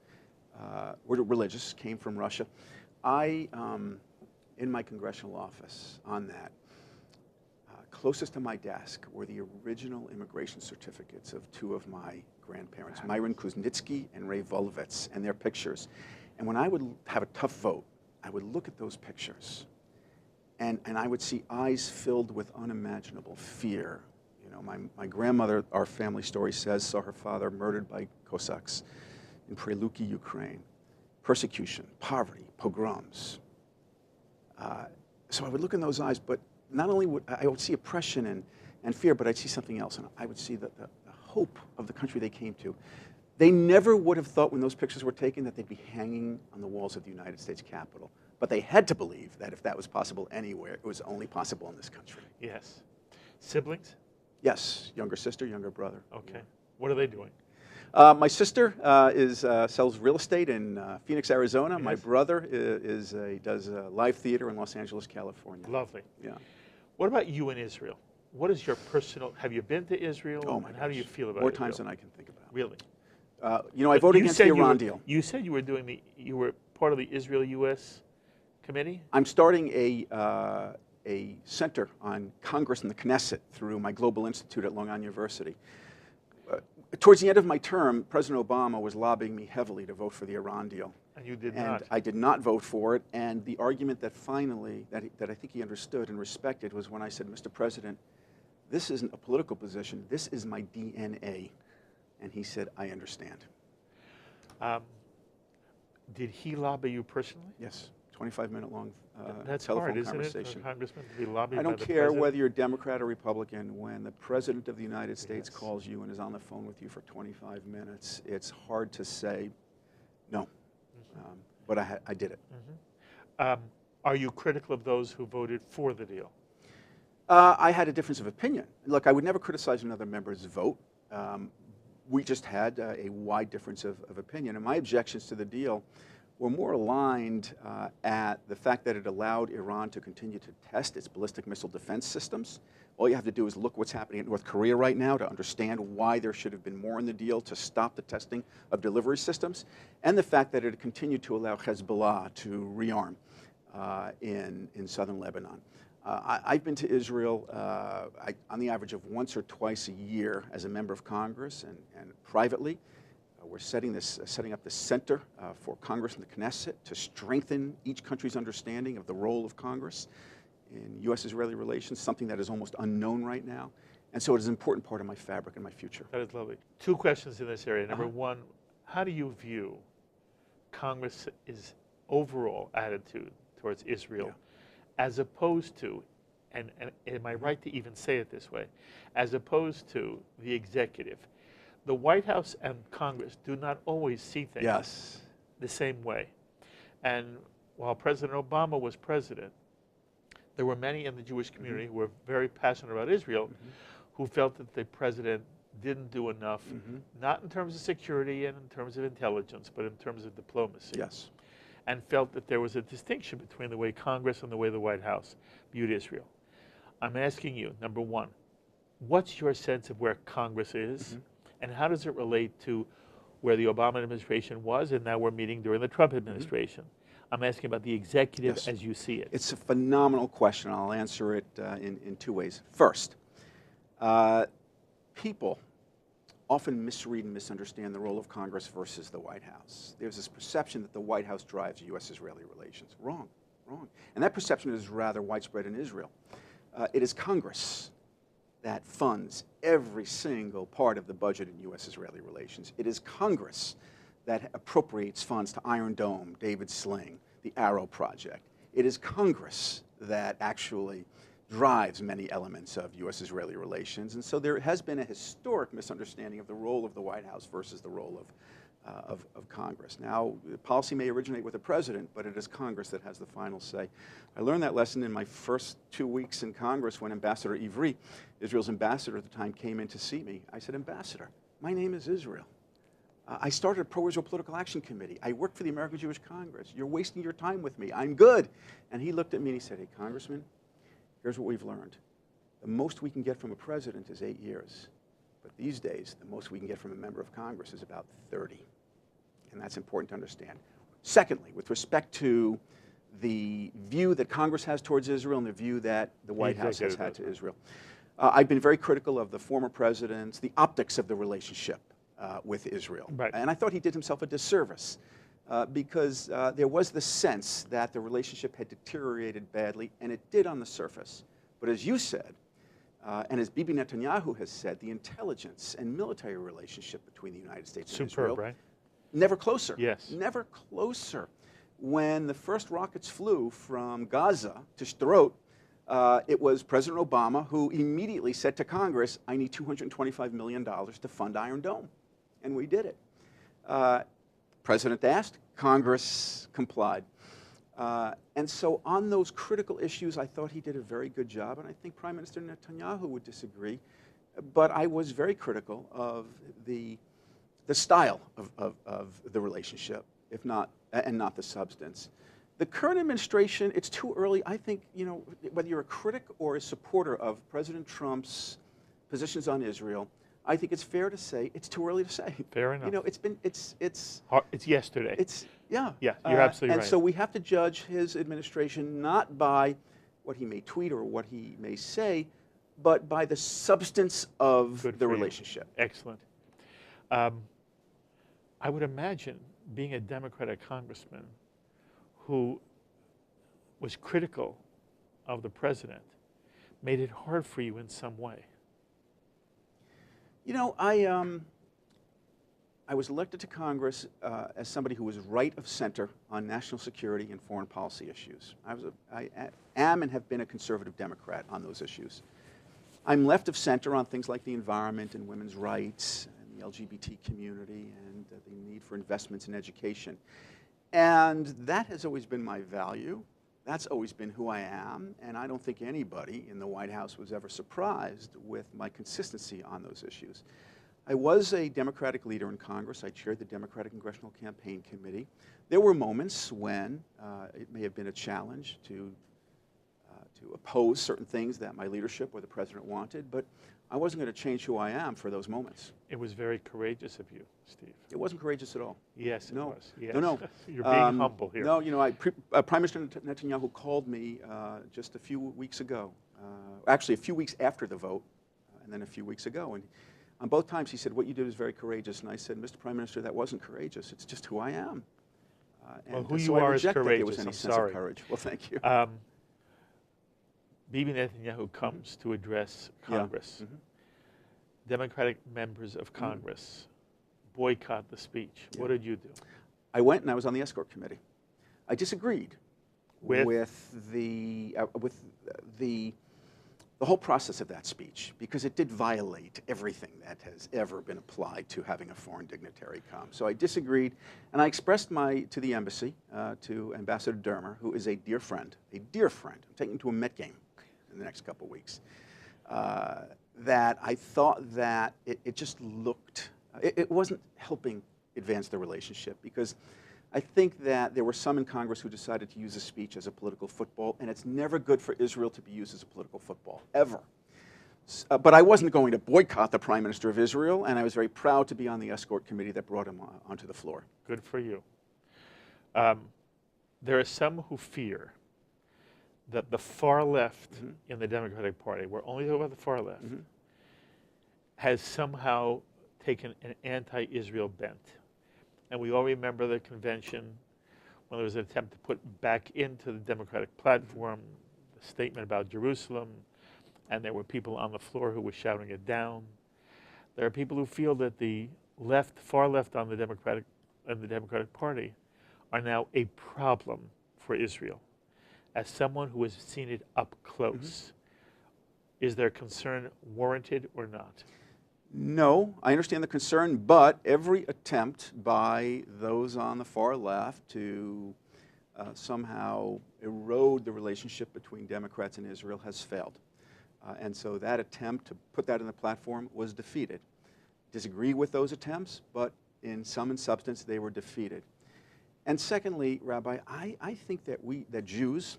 religious, came from Russia. I, in my congressional office on that, closest to my desk were the original immigration certificates of two of my grandparents, Myron Kuznitsky and Ray Volvitz, and their pictures. And when I would have a tough vote, I would look at those pictures, and I would see eyes filled with unimaginable fear. You know, my grandmother, our family story says, saw her father murdered by Cossacks in Preluki, Ukraine. Persecution, poverty, pogroms. So I would look in those eyes, but not only would I would see oppression and fear, but I'd see something else, and I would see the hope of the country they came to. They never would have thought when those pictures were taken that they'd be hanging on the walls of the United States Capitol. But they had to believe that if that was possible anywhere, it was only possible in this country. Yes. Siblings? Yes, younger sister, younger brother. Okay. What are they doing? My sister sells real estate in Phoenix, Arizona. Yes. My brother does live theater in Los Angeles, California. Lovely. Yeah. What about you in Israel? What is your personal, have you been to Israel? Oh my and how do gosh. you feel about More Israel? times than I can think about. Really? You know, I voted against the Iran deal. You said you were part of the Israel-U.S. committee? I'm starting a center on Congress and the Knesset through my Global Institute at Long Island University. Towards the end of my term, President Obama was lobbying me heavily to vote for the Iran deal. And you did And not. I did not vote for it. And the argument that finally, that I think he understood and respected was when I said, Mr. President, this isn't a political position. This is my DNA. And he said, I understand. Did he lobby you personally? Yes, 25-minute long That's telephone hard, isn't conversation. it, for a congressman to be lobbied I by don't the care president? whether you're Democrat or Republican, when the President of the United States Yes. calls you and is on the phone with you for 25 minutes, it's hard to say no. But I did it. Are you critical of those who voted for the deal? I had a difference of opinion. Look, I would never criticize another member's vote. We just had a wide difference of opinion. And my objections to the deal were more aligned at the fact that it allowed Iran to continue to test its ballistic missile defense systems. All you have to do is look what's happening in North Korea right now to understand why there should have been more in the deal to stop the testing of delivery systems, and the fact that it continued to allow Hezbollah to rearm in southern Lebanon. I've been to Israel on the average of once or twice a year as a member of Congress and privately. We're setting up this center for Congress and the Knesset to strengthen each country's understanding of the role of Congress in U.S.-Israeli relations, something that is almost unknown right now. And so it is an important part of my fabric and my future. That is lovely. Two questions in this area. Number one, how do you view Congress's overall attitude towards Israel as opposed to, and am I right to even say it this way, as opposed to the executive? The White House and Congress do not always see things the same way. And while President Obama was president, there were many in the Jewish community who were very passionate about Israel who felt that the president didn't do enough, not in terms of security and in terms of intelligence, but in terms of diplomacy. Yes. And felt that there was a distinction between the way Congress and the way the White House viewed Israel. I'm asking you, number one, what's your sense of where Congress is, and how does it relate to where the Obama administration was, and now we're meeting during the Trump administration? I'm asking about the executive as you see it. It's a phenomenal question. I'll answer it in two ways. First, people often misread and misunderstand the role of Congress versus the White House. There's this perception that the White House drives U.S.-Israeli relations. Wrong, wrong. And that perception is rather widespread in Israel. It is Congress that funds every single part of the budget in U.S.-Israeli relations. It is Congress that appropriates funds to Iron Dome, David Sling, the Arrow Project. It is Congress that actually drives many elements of U.S.-Israeli relations. And so there has been a historic misunderstanding of the role of the White House versus the role of Congress. Now, policy may originate with the president, but it is Congress that has the final say. I learned that lesson in my first 2 weeks in Congress when Ambassador Ivry, Israel's ambassador at the time, came in to see me. I said, Ambassador, my name is Israel. I started a pro-Israel political action committee. I worked for the American Jewish Congress. You're wasting your time with me. I'm good. And he looked at me and he said, hey, Congressman, here's what we've learned. The most we can get from a president is 8 years. But these days, the most we can get from a member of Congress is about 30. And that's important to understand. Secondly, with respect to the view that Congress has towards Israel and the view that the White House has had to Israel, I've been very critical of the former presidents, the optics of the relationship with Israel. Right. And I thought he did himself a disservice because there was the sense that the relationship had deteriorated badly, and it did on the surface. But as you said, and as Bibi Netanyahu has said, the intelligence and military relationship between the United States and Israel, right? Never closer. Yes. Never closer. When the first rockets flew from Gaza to Sderot, it was President Obama who immediately said to Congress, I need $225 million to fund Iron Dome. And we did it. President asked, Congress complied. And so on those critical issues, I thought he did a very good job, and I think Prime Minister Netanyahu would disagree. But I was very critical of the style of the relationship, if not, and not the substance. The current administration, it's too early. I think, you know, whether you're a critic or a supporter of President Trump's positions on Israel, I think it's fair to say it's too early to say. Fair enough. You know, it's yesterday. Yeah. Yeah, you're absolutely right. And so we have to judge his administration not by what he may tweet or what he may say, but by the substance of the relationship. Excellent. I would imagine being a Democratic congressman who was critical of the president made it hard for you in some way. You know, I was elected to Congress as somebody who was right of center on national security and foreign policy issues. I am and have been a conservative Democrat on those issues. I'm left of center on things like the environment and women's rights and the LGBT community and the need for investments in education. And that has always been my value. That's always been who I am, and I don't think anybody in the White House was ever surprised with my consistency on those issues. I was a Democratic leader in Congress. I chaired the Democratic Congressional Campaign Committee. There were moments when it may have been a challenge to oppose certain things that my leadership or the president wanted, but I wasn't going to change who I am for those moments. It was very courageous of you, Steve. It wasn't courageous at all. Yes, it No. was. Yes. No. You're being humble here. No, you know, Prime Minister Netanyahu called me just a few weeks ago, actually a few weeks after the vote, and then a few weeks ago. And on both times he said, what you did was very courageous. And I said, Mr. Prime Minister, that wasn't courageous. It's just who I am. Well, and who so you I are is reject that courageous. there was any I'm sense sorry. of courage. Well, thank you. Bibi Netanyahu comes to address Congress. Yeah. Mm-hmm. Democratic members of Congress boycott the speech. Yeah. What did you do? I went and I was on the escort committee. I disagreed With the whole process of that speech because it did violate everything that has ever been applied to having a foreign dignitary come. So I disagreed, and I expressed to the embassy, to Ambassador Dermer, who is a dear friend. I'm taking him to a Met game in the next couple of weeks. That I thought that it just looked, it wasn't helping advance the relationship because I think that there were some in Congress who decided to use a speech as a political football, and it's never good for Israel to be used as a political football, ever. But I wasn't going to boycott the Prime Minister of Israel, and I was very proud to be on the escort committee that brought him onto the floor. Good for you. There are some who fear that the far left in the Democratic Party, we're only talking about the far left, has somehow taken an anti-Israel bent. And we all remember the convention when there was an attempt to put back into the Democratic platform a statement about Jerusalem, and there were people on the floor who were shouting it down. There are people who feel that the left, far left on the Democratic Party are now a problem for Israel. As someone who has seen it up close, is their concern warranted or not? No, I understand the concern, but every attempt by those on the far left to somehow erode the relationship between Democrats and Israel has failed. And so that attempt to put that in the platform was defeated. Disagree with those attempts, but in sum and substance, they were defeated. And secondly, Rabbi, I think that Jews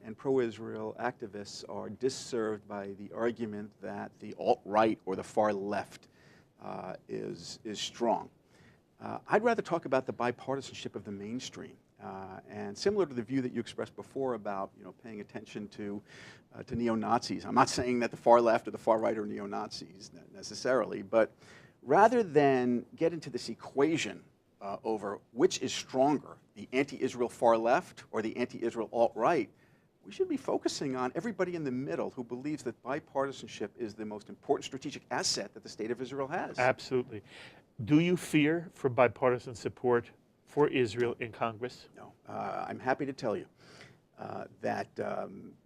and pro-Israel activists are disserved by the argument that the alt-right or the far left is strong. I'd rather talk about the bipartisanship of the mainstream. And similar to the view that you expressed before about paying attention to neo-Nazis. I'm not saying that the far left or the far right are neo-Nazis necessarily, but rather than get into this equation over which is stronger, the anti-Israel far left or the anti-Israel alt-right, we should be focusing on everybody in the middle who believes that bipartisanship is the most important strategic asset that the State of Israel has. Absolutely. Do you fear for bipartisan support for Israel in Congress? No. I'm happy to tell you that,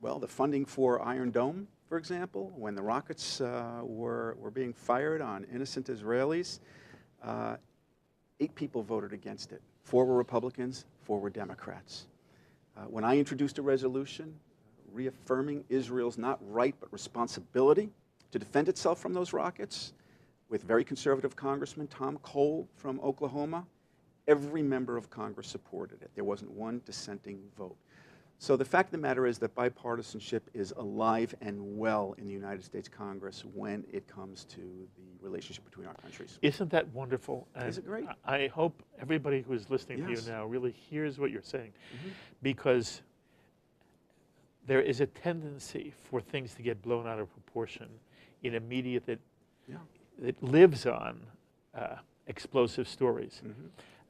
well, the funding for Iron Dome, for example, when the rockets were being fired on innocent Israelis, 8 people voted against it. 4 were Republicans, 4 were Democrats. When I introduced a resolution reaffirming Israel's not right but responsibility to defend itself from those rockets, with very conservative Congressman Tom Cole from Oklahoma, every member of Congress supported it. There wasn't one dissenting vote. So the fact of the matter is that bipartisanship is alive and well in the United States Congress when it comes to the relationship between our countries. Isn't that wonderful? Is it great? I hope everybody who is listening to you now really hears what you're saying, because there is a tendency for things to get blown out of proportion in a media that lives on explosive stories.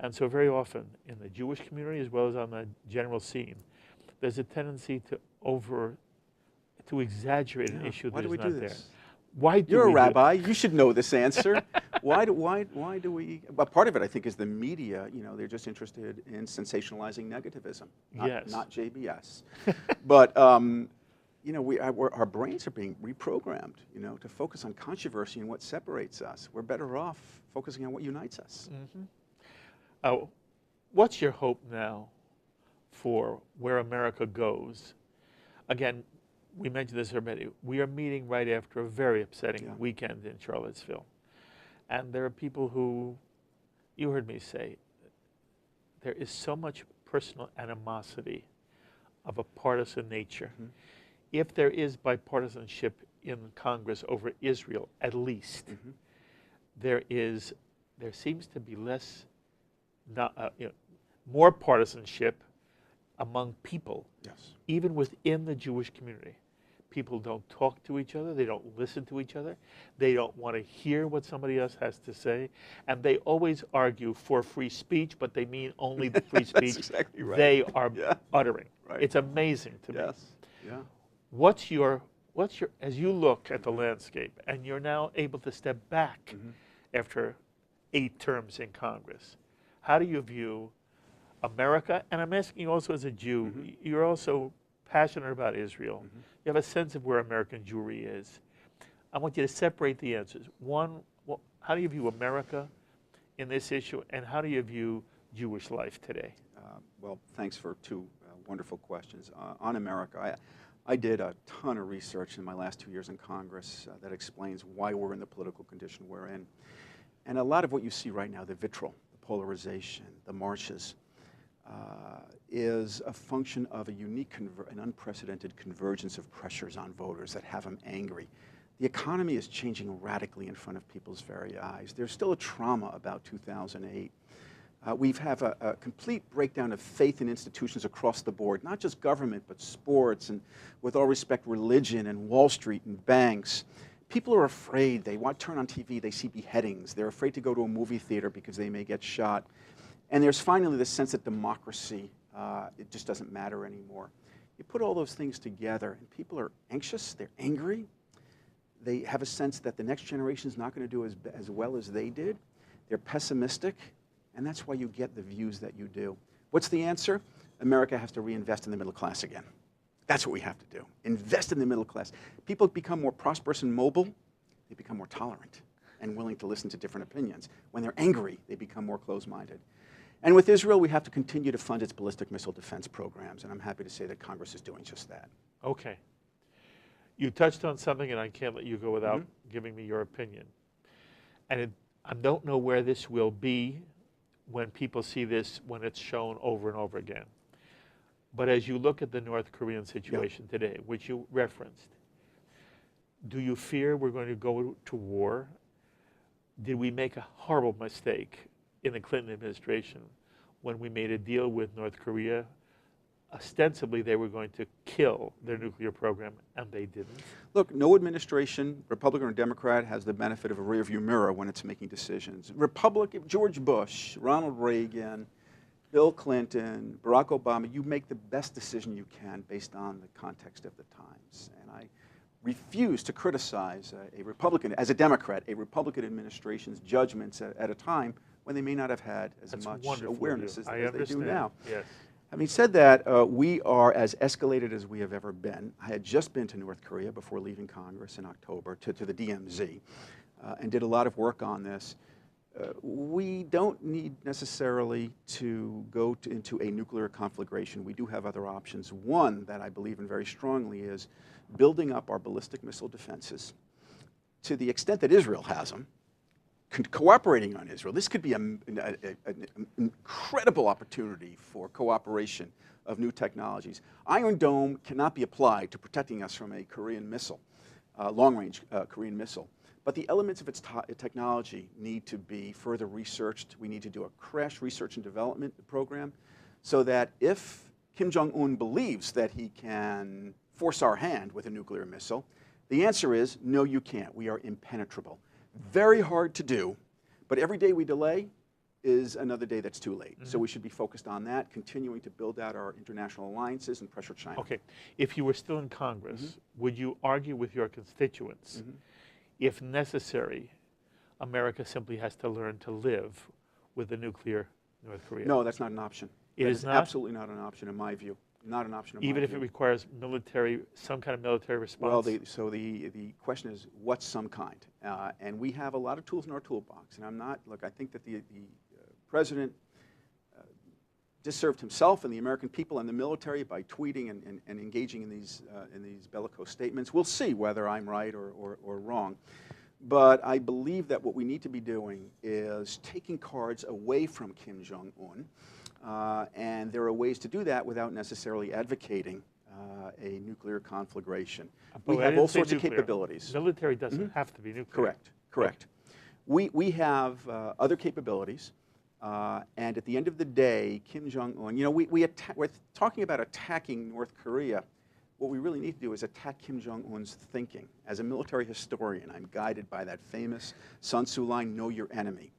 And so very often in the Jewish community as well as on the general scene, there's a tendency to exaggerate an issue that is not there. Why do we do this? Why do You're we a rabbi. You should know this answer. Why do we? Well, part of it, I think, is the media. They're just interested in sensationalizing negativism, not JBS. But our brains are being reprogrammed, to focus on controversy and what separates us. We're better off focusing on what unites us. What's your hope now for where America goes? Again, we mentioned this already. We are meeting right after a very upsetting weekend in Charlottesville. And there are people who, you heard me say, there is so much personal animosity of a partisan nature. If there is bipartisanship in Congress over Israel, at least, there seems to be more partisanship among people, even within the Jewish community. People don't talk to each other. They don't listen to each other. They don't want to hear what somebody else has to say. And they always argue for free speech, but they mean only the free speech they are uttering. It's amazing to me. What's your, as you look at the landscape and you're now able to step back after 8 terms in Congress, how do you view America? And I'm asking you also as a Jew, you're also passionate about Israel. You have a sense of where American Jewry is. I want you to separate the answers. One, how do you view America in this issue, and how do you view Jewish life today? Well, thanks for 2 wonderful questions. On America, I did a ton of research in my last 2 years in Congress that explains why we're in the political condition we're in. And a lot of what you see right now, the vitriol, the polarization, the marches, is a function of a unique, an unprecedented convergence of pressures on voters that have them angry. The economy is changing radically in front of people's very eyes. There's still a trauma about 2008. We have a complete breakdown of faith in institutions across the board, not just government, but sports, and with all respect, religion and Wall Street and banks. People are afraid. They turn on TV, they see beheadings. They're afraid to go to a movie theater because they may get shot. And there's finally this sense that democracy, it just doesn't matter anymore. You put all those things together, and people are anxious, they're angry, they have a sense that the next generation is not going to do as well as they did. They're pessimistic, and that's why you get the views that you do. What's the answer? America has to reinvest in the middle class again. That's what we have to do. Invest in the middle class. People become more prosperous and mobile, they become more tolerant and willing to listen to different opinions. When they're angry, they become more closed-minded. And with Israel, we have to continue to fund its ballistic missile defense programs, and I'm happy to say that Congress is doing just that. Okay. You touched on something, and I can't let you go without giving me your opinion. And I don't know where this will be when people see this, when it's shown over and over again. But as you look at the North Korean situation today, which you referenced, do you fear we're going to go to war? Did we make a horrible mistake in the Clinton administration when we made a deal with North Korea? Ostensibly, they were going to kill their nuclear program, and they didn't. Look, no administration, Republican or Democrat, has the benefit of a rearview mirror when it's making decisions. Republican, George Bush, Ronald Reagan, Bill Clinton, Barack Obama, you make the best decision you can based on the context of the times. And I refuse to criticize a Republican, as a Democrat, a Republican administration's judgments at a time when they may not have had as much awareness as they do now. Yes. Having said that, we are as escalated as we have ever been. I had just been to North Korea before leaving Congress in October, to the DMZ, and did a lot of work on this. We don't need necessarily to go into a nuclear conflagration. We do have other options. One that I believe in very strongly is building up our ballistic missile defenses to the extent that Israel has them, cooperating on Israel. This could be an incredible opportunity for cooperation of new technologies. Iron Dome cannot be applied to protecting us from a Korean missile, long-range Korean missile. But the elements of its technology need to be further researched. We need to do a crash research and development program so that if Kim Jong-un believes that he can force our hand with a nuclear missile, the answer is, no, you can't. We are impenetrable. Very hard to do, but every day we delay is another day that's too late. So we should be focused on that, continuing to build out our international alliances and pressure China. Okay. If you were still in Congress, would you argue with your constituents, if necessary, America simply has to learn to live with the nuclear North Korea? No, that's not an option. It is not? Absolutely not an option in my view. Not an option in my view. Even if it requires military, some kind of military response? Well, the question is, what's some kind? And we have a lot of tools in our toolbox. And I'm not, look, I think that the president disserved himself and the American people and the military by tweeting and engaging in these bellicose statements. We'll see whether I'm right or wrong. But I believe that what we need to be doing is taking cards away from Kim Jong-un. And there are ways to do that without necessarily advocating a nuclear conflagration. We have all sorts of capabilities. Military doesn't have to be nuclear. Correct, correct. We have other capabilities. And at the end of the day, Kim Jong-un, you know, we're talking about attacking North Korea. What we really need to do is attack Kim Jong-un's thinking. As a military historian, I'm guided by that famous Sun Tzu line, know your enemy.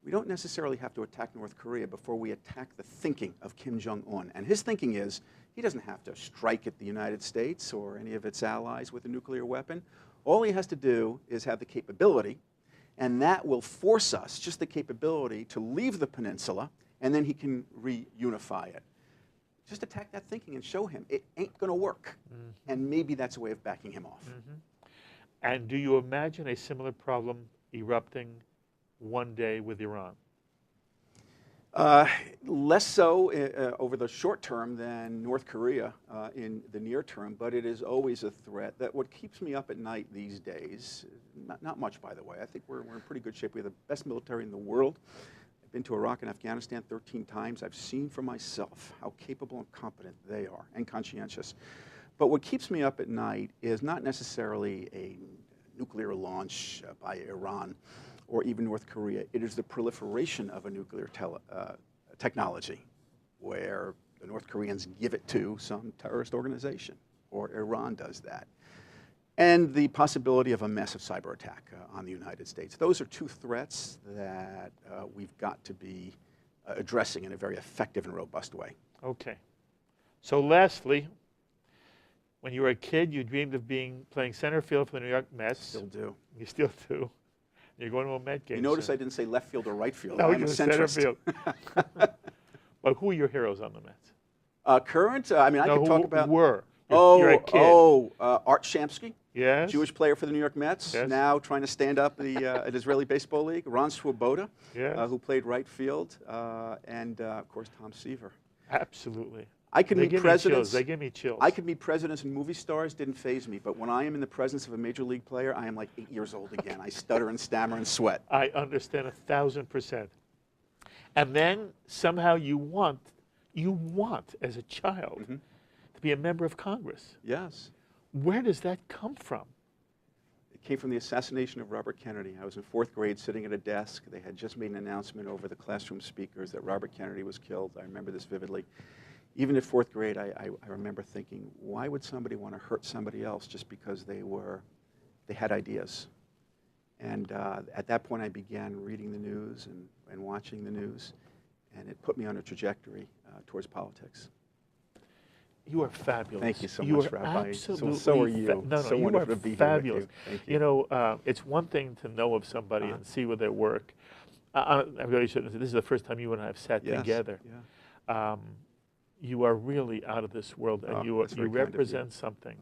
We don't necessarily have to attack North Korea before we attack the thinking of Kim Jong-un. And his thinking is, he doesn't have to strike at the United States or any of its allies with a nuclear weapon. All he has to do is have the capability, and that will force us, just the capability, to leave the peninsula, and then he can reunify it. Just attack that thinking and show him it ain't going to work. And maybe that's a way of backing him off. And do you imagine a similar problem erupting one day with Iran? Less so over the short term than North Korea in the near term, but it is always a threat. That what keeps me up at night these days, not much by the way, I think we're in pretty good shape. We have the best military in the world. I've been to Iraq and Afghanistan 13 times. I've seen for myself how capable and competent they are, and conscientious. But what keeps me up at night is not necessarily a nuclear launch by Iran or even North Korea. It is the proliferation of a nuclear technology where the North Koreans give it to some terrorist organization, or Iran does that. And the possibility of a massive cyber attack on the United States. Those are two threats that we've got to be addressing in a very effective and robust way. Okay. So lastly, when you were a kid, you dreamed of playing center field for the New York Mets. Still do. You still do. You're going to a Met game. You notice I didn't say left field or right field. No, I'm you a said center centrist. field. Well, who are your heroes on the Mets? Current? I mean, I could talk about. Were. You're a kid. Art Shamsky. Yes. Jewish player for the New York Mets, yes. Now trying to stand up the Israeli Baseball League. Ron Swoboda, yes. Who played right field, and of course Tom Seaver. Absolutely. I could meet presidents. They give me chills. I could meet presidents and movie stars, didn't faze me. But when I am in the presence of a major league player, I am like 8 years old again. I stutter and stammer and sweat. I understand 1,000%. And then somehow you want as a child to be a member of Congress. Yes. Where does that come from? It came from the assassination of Robert Kennedy. I was in 4th grade sitting at a desk. They had just made an announcement over the classroom speakers that Robert Kennedy was killed. I remember this vividly. Even at 4th grade, I remember thinking, why would somebody want to hurt somebody else just because they had ideas? And at that point, I began reading the news and watching the news, and it put me on a trajectory towards politics. You are fabulous. Thank you so you much, are Rabbi. Absolutely So are you. No, so you wonderful are to be fabulous. here with you. Thank you. You know, it's one thing to know of somebody and see with their work. I really shouldn't say this is the first time you and I have sat together. Yeah. You are really out of this world, and you represent something.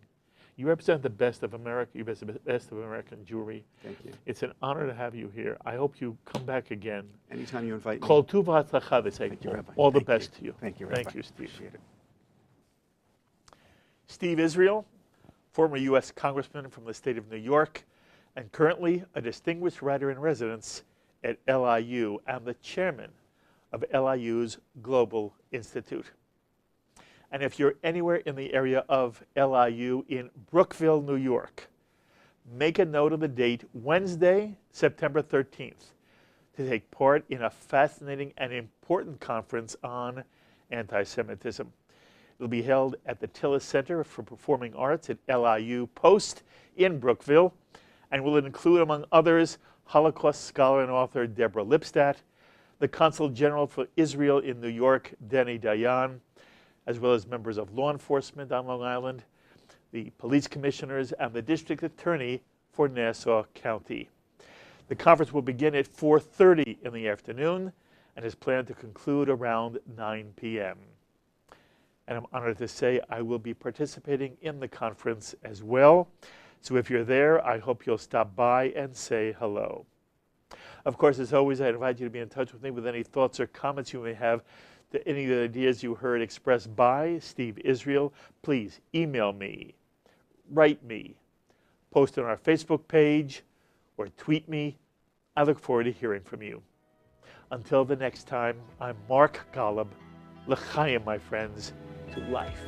You represent the best of America. You represent the best of American Jewry. Thank you. It's an honor to have you here. I hope you come back again. Anytime you invite me. Kol tuv v'hatzlacha, they say. Thank you, Rabbi. All the Thank best you. to you. Thank you, Rabbi. Thank you, Steve. Appreciate it. Steve Israel, former U.S. Congressman from the state of New York, and currently a distinguished writer-in-residence at LIU and the chairman of LIU's Global Institute. And if you're anywhere in the area of LIU in Brookville, New York, make a note of the date, Wednesday, September 13th, to take part in a fascinating and important conference on anti-Semitism. It'll be held at the Tillis Center for Performing Arts at LIU Post in Brookville, and will include, among others, Holocaust scholar and author Deborah Lipstadt, the Consul General for Israel in New York, Denny Dayan, as well as members of law enforcement on Long Island, the police commissioners, and the district attorney for Nassau County. The conference will begin at 4:30 in the afternoon and is planned to conclude around 9 p.m. And I'm honored to say I will be participating in the conference as well. So if you're there, I hope you'll stop by and say hello. Of course, as always, I invite you to be in touch with me with any thoughts or comments you may have to any of the ideas you heard expressed by Steve Israel. Please email me, write me, post on our Facebook page, or tweet me. I look forward to hearing from you. Until the next time, I'm Mark Golub. L'chaim, my friends, to life.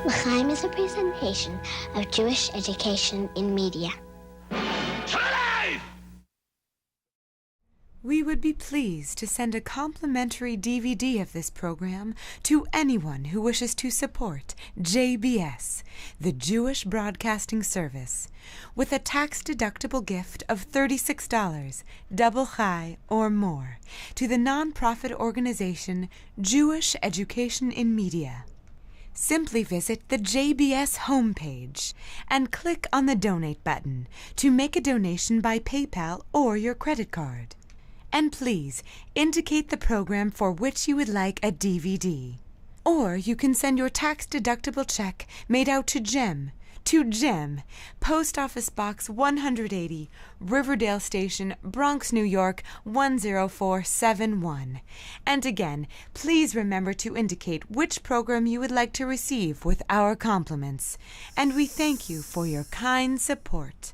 L'chaim is a presentation of Jewish education in media. We would be pleased to send a complimentary DVD of this program to anyone who wishes to support JBS, the Jewish Broadcasting Service, with a tax-deductible gift of $36, double chai or more, to the nonprofit organization Jewish Education in Media. Simply visit the JBS homepage and click on the Donate button to make a donation by PayPal or your credit card. And please indicate the program for which you would like a DVD. Or you can send your tax-deductible check made out to GEM, Post Office Box 180, Riverdale Station, Bronx, New York 10471. And again, please remember to indicate which program you would like to receive with our compliments. And we thank you for your kind support.